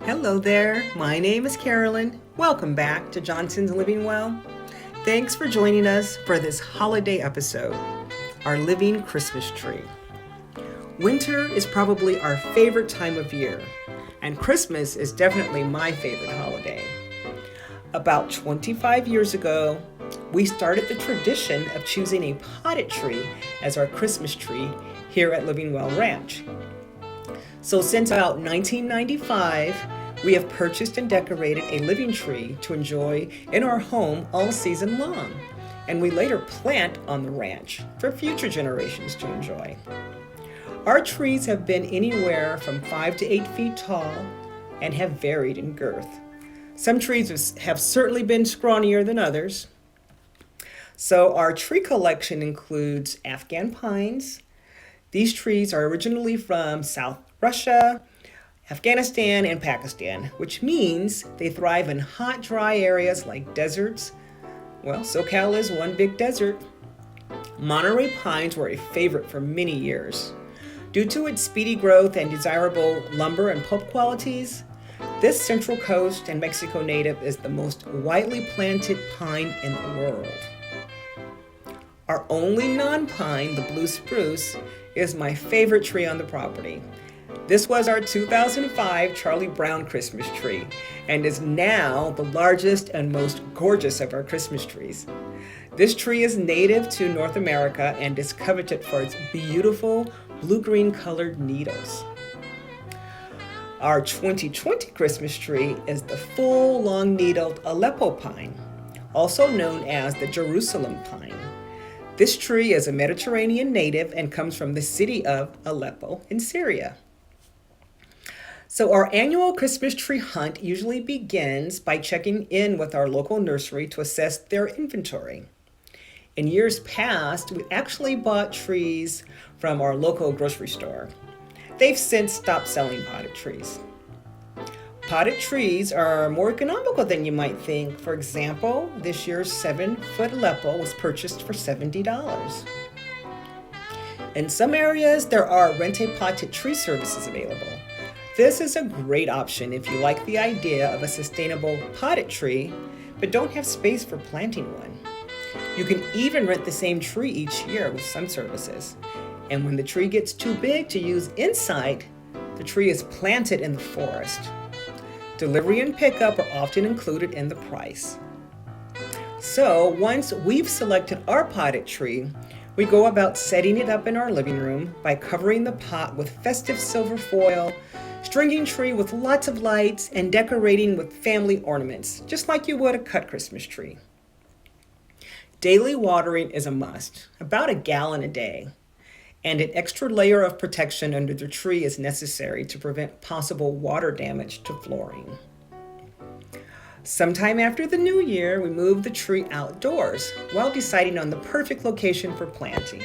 Hello there, my name is Carolyn. Welcome back to Johnson's Living Well. Thanks for joining us for this holiday episode, our living Christmas tree. Winter is probably our favorite time of year, and Christmas is definitely my favorite holiday. About 25 years ago, we started the tradition of choosing a potted tree as our Christmas tree here at Living Well Ranch. So since about 1995, we have purchased and decorated a living tree to enjoy in our home all season long, and we later plant on the ranch for future generations to enjoy. Our trees have been anywhere from 5 to 8 feet tall and have varied in girth. Some trees have certainly been scrawnier than others. So our tree collection includes Afghan pines. These trees are originally from South Russia, Afghanistan, and Pakistan, which means they thrive in hot, dry areas like deserts. Well, SoCal is one big desert. Monterey pines were a favorite for many years. Due to its speedy growth and desirable lumber and pulp qualities, this Central Coast and Mexico native is the most widely planted pine in the world. Our only non-pine, the blue spruce, is my favorite tree on the property. This was our 2005 Charlie Brown Christmas tree and is now the largest and most gorgeous of our Christmas trees. This tree is native to North America and is coveted for its beautiful blue-green colored needles. Our 2020 Christmas tree is the full long-needled Aleppo pine, also known as the Jerusalem pine. This tree is a Mediterranean native and comes from the city of Aleppo in Syria. So our annual Christmas tree hunt usually begins by checking in with our local nursery to assess their inventory. In years past, we actually bought trees from our local grocery store. They've since stopped selling potted trees. Potted trees are more economical than you might think. For example, this year's 7-foot Aleppo was purchased for $70. In some areas, there are rent-a-potted tree services available. This is a great option if you like the idea of a sustainable potted tree, but don't have space for planting one. You can even rent the same tree each year with some services. And when the tree gets too big to use inside, the tree is planted in the forest. Delivery and pickup are often included in the price. So once we've selected our potted tree, we go about setting it up in our living room by covering the pot with festive silver foil, stringing tree with lots of lights, and decorating with family ornaments, just like you would a cut Christmas tree. Daily watering is a must, about a gallon a day, and an extra layer of protection under the tree is necessary to prevent possible water damage to flooring. Sometime after the new year, we move the tree outdoors while deciding on the perfect location for planting.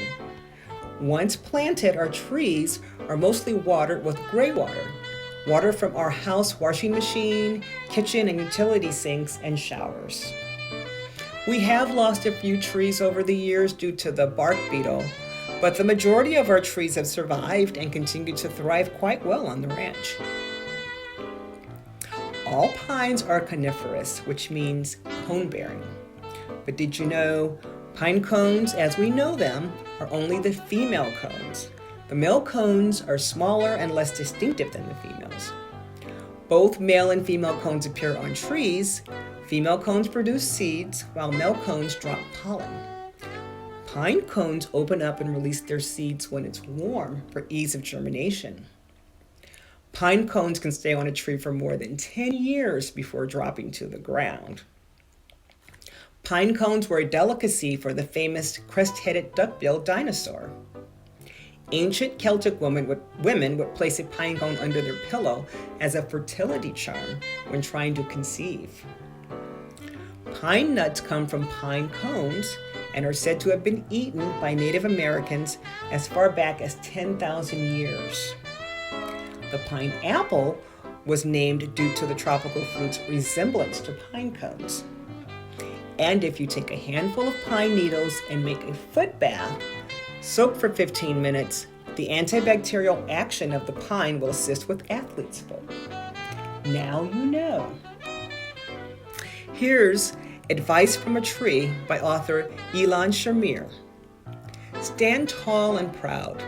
Once planted, our trees are mostly watered with gray water from our house washing machine, kitchen and utility sinks, and showers. We have lost a few trees over the years due to the bark beetle, but the majority of our trees have survived and continue to thrive quite well on the ranch. All pines are coniferous, which means cone-bearing. But did you know pine cones, as we know them, are only the female cones? The male cones are smaller and less distinctive than the females. Both male and female cones appear on trees. Female cones produce seeds, while male cones drop pollen. Pine cones open up and release their seeds when it's warm for ease of germination. Pine cones can stay on a tree for more than 10 years before dropping to the ground. Pine cones were a delicacy for the famous crest-headed duck-billed dinosaur. Ancient Celtic women would place a pine cone under their pillow as a fertility charm when trying to conceive. Pine nuts come from pine cones and are said to have been eaten by Native Americans as far back as 10,000 years. The pineapple was named due to the tropical fruit's resemblance to pine cones. And if you take a handful of pine needles and make a foot bath, soak for 15 minutes, the antibacterial action of the pine will assist with athlete's foot. Now you know. Here's Advice from a Tree by author Ilan Shamir. Stand tall and proud.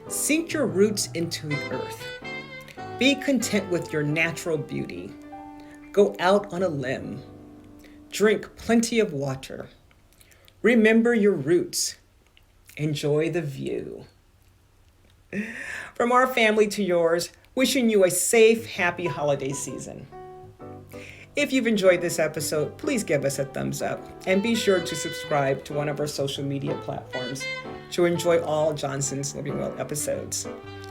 Sink your roots into the earth. Be content with your natural beauty. Go out on a limb. Drink plenty of water. Remember your roots. Enjoy the view. From our family to yours, wishing you a safe, happy holiday season. If you've enjoyed this episode, please give us a thumbs up and be sure to subscribe to one of our social media platforms to enjoy all Johnson's Living Well episodes.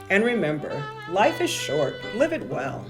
And remember, life is short. Live it well.